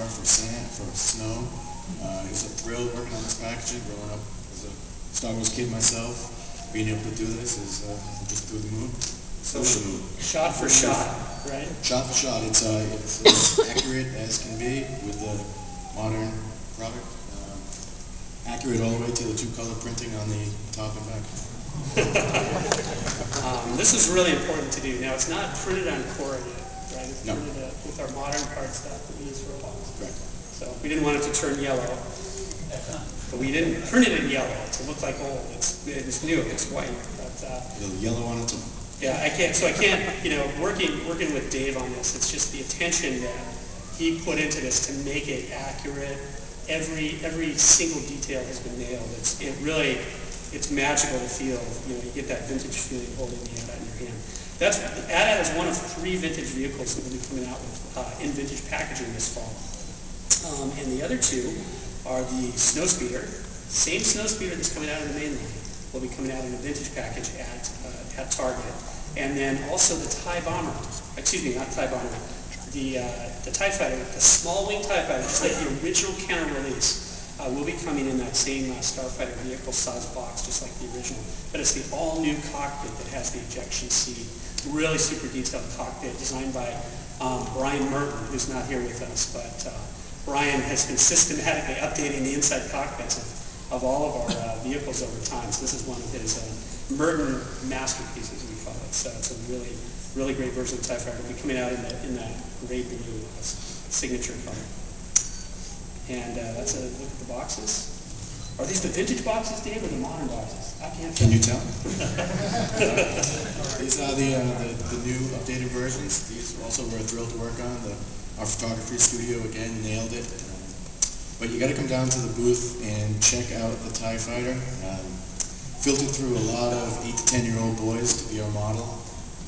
car, for sand, for snow. It was a thrill working on this packaging. Growing up as a Star Wars kid myself, being able to do this is just through the moon. So shot for shot, right? Shot for shot. It's as accurate as can be with the modern product. Accurate all the way to the two-color printing on the top and back. This is really important to do. Now, it's not printed on corrugate, right? It's printed with our modern cardstock that we use for a box. Correct. So we didn't want it to turn yellow, but we didn't print it in yellow to look like old. It's new. It's white. But, the yellow on it too. Yeah, I can't. You know, working with Dave on this, it's just the attention that he put into this to make it accurate. Every single detail has been nailed. It's magical to feel. You know, you get that vintage feeling holding the AT-AT in your hand. AT-AT is one of 3 vintage vehicles that we'll be coming out with in vintage packaging this fall. And the other 2 are the Snowspeeder. Same Snowspeeder that's coming out in the mainline will be coming out in a vintage package at Target. And then also the TIE Bomber. Excuse me, not TIE Bomber. The TIE Fighter, the small wing TIE Fighter, just like the original Kenner release, will be coming in that same Starfighter vehicle size box, just like the original. But it's the all-new cockpit that has the ejection seat. Really super detailed cockpit designed by Brian Merton, who's not here with us. But Brian has been systematically updating the inside cockpits of all of our vehicles over time. So this is one of his Merton masterpieces, we call it. So it's a really great version of the TIE Fighter. It'll be coming out in that gray blue signature color. And that's a look at the boxes. Are these the vintage boxes, Dave, or the modern boxes? I can't tell. Can you tell? These are the new updated versions. These also we're thrilled to work on. Our photography studio, again, nailed it. But you got to come down to the booth and check out the TIE Fighter. Filtered through a lot of 8 to 10-year-old boys to be our model.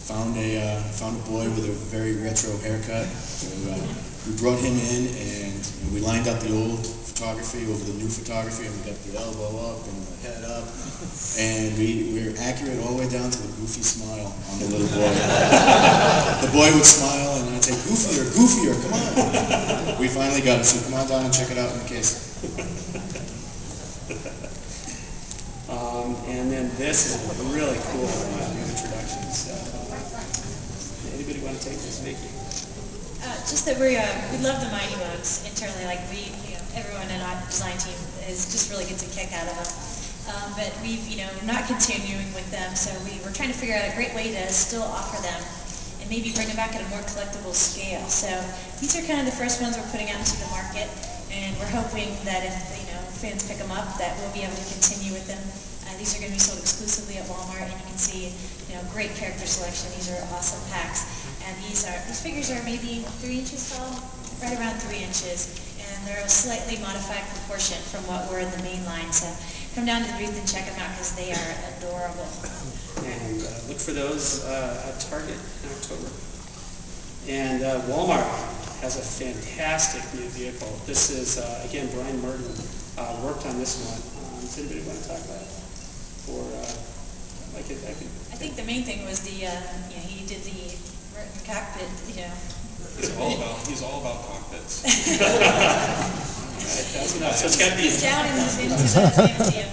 Found a boy with a very retro haircut. So we brought him in and we lined up the old photography over the new photography, and we got the elbow up and the head up, and we're accurate all the way down to the goofy smile on the little boy. The boy would smile and I'd say, goofier, goofier, come on. We finally got it, so come on down and check it out in the case. And then this is a really cool new introduction. So, anybody want to take this, Vicky? Just that we love the Mighty Bugs internally. Like everyone in our design team just really gets a kick out of them. But we've not continuing with them, so we're trying to figure out a great way to still offer them and maybe bring them back at a more collectible scale. So these are kind of the first ones we're putting out into the market, and we're hoping that if fans pick them up, that we'll be able to continue with them. These are going to be sold exclusively at Walmart, and you can see great character selection. These are awesome packs, and these figures are maybe 3 inches tall, right around 3 inches, and they're a slightly modified proportion from what were in the main line. So come down to the booth and check them out because they are adorable. And look for those at Target in October. And Walmart has a fantastic new vehicle. This is again Brian Merton worked on this one. Does anybody want to talk about it? Or I think the main thing was he did the Merton cockpit. He's all about cockpits. That's enough. So it's got he's down in the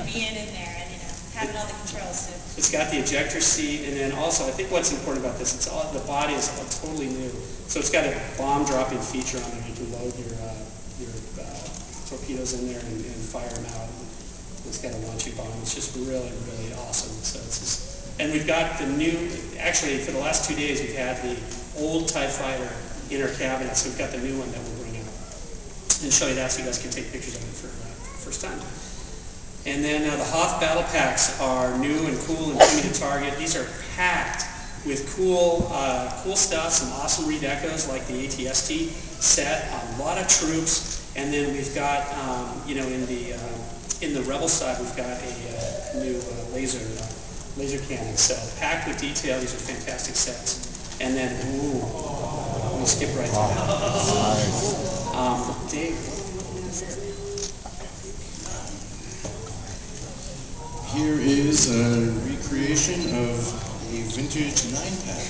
being in there and having all the controls. So. It's got the ejector seat, and then also I think what's important about this, the body is totally new. So it's got a bomb dropping feature on it. You can load your torpedoes in there and fire them out. It's got a launching bomb. It's just really awesome. So and we've got the new. Actually, for the last 2 days, we've had the old TIE Fighter in our cabinet. So we've got the new one that we'll bring out and show you that, so you guys can take pictures of it for the first time. And then the Hoth battle packs are new and cool and coming to Target. These are packed with cool stuff, some awesome redecos like the ATST set, a lot of troops, and then we've got in the Rebel side we've got a new laser cannon. So packed with detail. These are fantastic sets. And then let me skip right to that. Dave. Here is a recreation of a vintage 9-pack.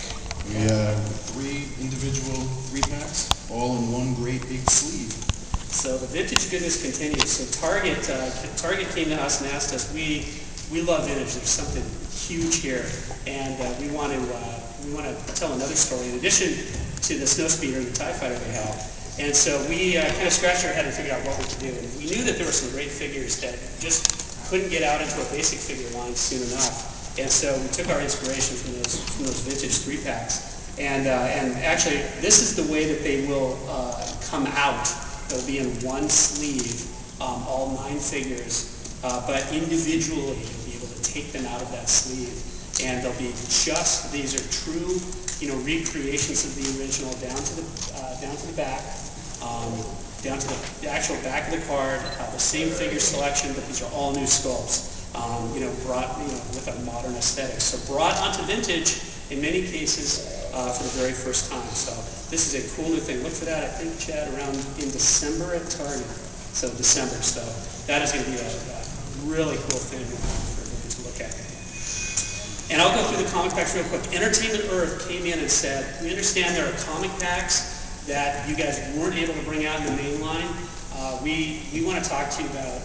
We have 3 individual 3-packs, all in one great big sleeve. So the vintage goodness continues. So Target came to us and asked us, we love vintage. There's something huge here, and we want to tell another story in addition to the Snowspeeder and the TIE Fighter they have. And so we kind of scratched our head and figured out what we could do. And we knew that there were some great figures that just couldn't get out into a basic figure line soon enough. And so we took our inspiration from those vintage 3-packs. And actually, this is the way that they will come out. They'll be in one sleeve, all 9 figures, but individually you'll be able to take them out of that sleeve. And they'll be these are true, recreations of the original down to the back, down to the actual back of the card, the same figure selection, but these are all new sculpts, brought, with a modern aesthetic. So brought onto vintage in many cases for the very first time. So this is a cool new thing. Look for that, I think, Chad, around in December at Target. So December. So that is going to be a really cool thing for everyone to look at. And I'll go through the comic packs real quick. Entertainment Earth came in and said, we understand there are comic packs that you guys weren't able to bring out in the main line. We want to talk to you about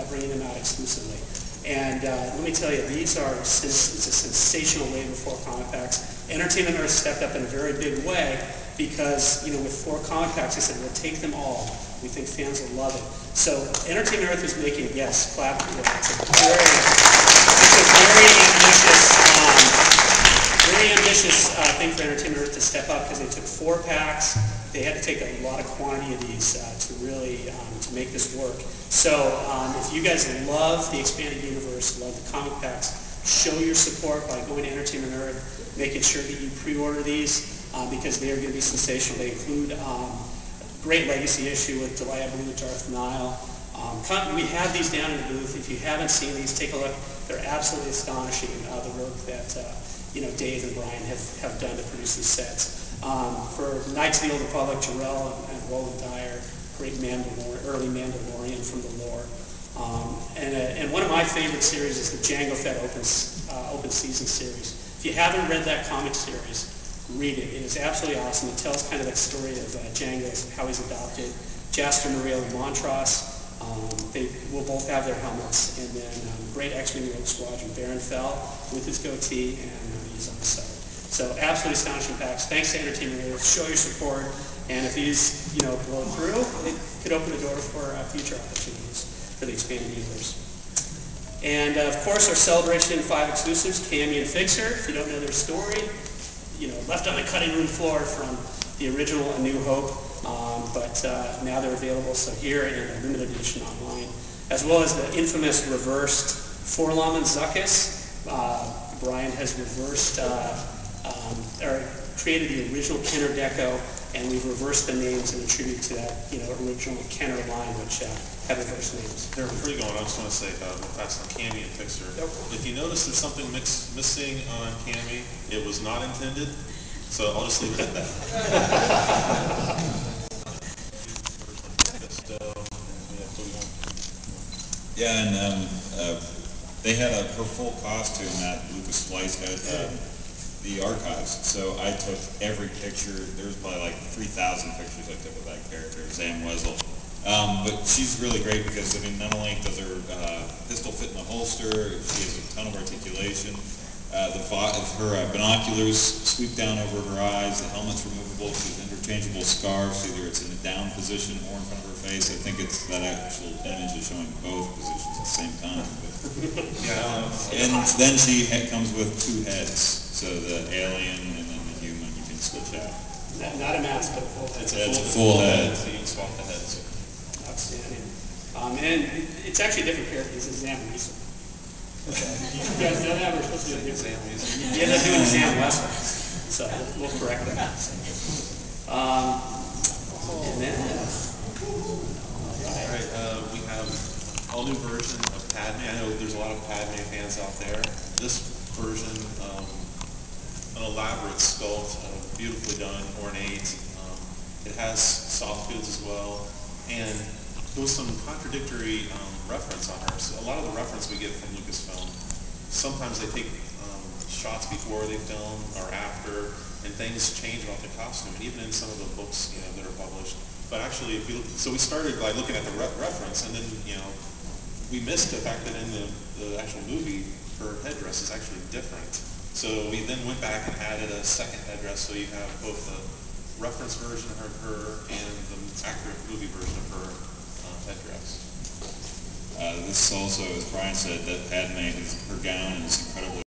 bringing them out exclusively. And let me tell you, it's a sensational wave of 4 comic packs. Entertainment Earth stepped up in a very big way because, with 4 comic packs, they said, we'll take them all. We think fans will love it. So Entertainment Earth is making, yes, clap. It's a very ambitious thing for Entertainment Earth to step up because they took 4 packs. They had to take a lot of quantity of these to really to make this work. So if you guys love the expanded universe, love the comic packs, show your support by going to Entertainment Earth, making sure that you pre-order these because they are going to be sensational. They include great legacy issue with Delay, I believe, with Darth Nile. We have these down in the booth. If you haven't seen these, take a look. They're absolutely astonishing, the work that Dave and Brian have done to produce these sets. For Knights of the Old Republic, Jarrell and Roland Dyer, great early Mandalorian from the lore. And one of my favorite series is the Jango Fett Open Season series. If you haven't read that comic series, read it. It is absolutely awesome. It tells kind of that story of Jango, how he's adopted. Jaster, Muriel, and Montross. They will both have their helmets. And then great X-Wing Rogue Squadron, Baron Fell with his goatee, and he's on the side. So absolutely astonishing packs. Thanks to Entertainment Earth. Show your support. And if these, blow through, it could open the door for future opportunities for the expanded universe. And of course, our Celebration 5 exclusives, Cammy and Fixer. If you don't know their story, left on the cutting room floor from the original A New Hope, but now they're available. So here in a limited edition online, as well as the infamous reversed Forlom and Zuckuss. Brian has reversed or created the original Kenner Deco, and we've reversed the names in a tribute to that original Kenner line, which have reversed names. They're pretty going. I just want to say, fast on Cammy and Fixer. Yep. If you notice there's something missing on Cammy, it was not intended, so I'll just leave it at that. Yeah, and they had her full costume that Lucas Splice had the archives. So I took every picture. There's probably like 3,000 pictures I took of that character, Zam Wesell. But she's really great because, not only does her pistol fit in the holster, she has a ton of articulation. Her binoculars sweep down over her eyes. The helmet's removable. She has interchangeable scarves, either it's in a down position or in front of her face. I think it's that actual image is showing both positions at the same time. And then she comes with 2 heads. So the alien and then the human you can switch out. Not a mask, but a full head. It's a full head. So you can swap the heads. Outstanding. And it's actually a different character. This is Zam Wesell. You guys know that? We're supposed to do a different. You end up doing Zam Wesell. So we'll correct that. And then, all right, we have all new version of Padme. I know there's a lot of Padme fans out there. This version, an elaborate sculpt, beautifully done, ornate. It has soft goods as well, and there was some contradictory reference on her. So a lot of the reference we get from Lucasfilm, sometimes they take shots before they film or after. and things change about the costume, and even in some of the books, that are published. But actually, so we started by looking at the reference, and then, we missed the fact that in the actual movie, her headdress is actually different. So we then went back and added a second headdress, so you have both the reference version of her and the accurate movie version of her headdress. This also, as Brian said, that Padme, her gown is incredibly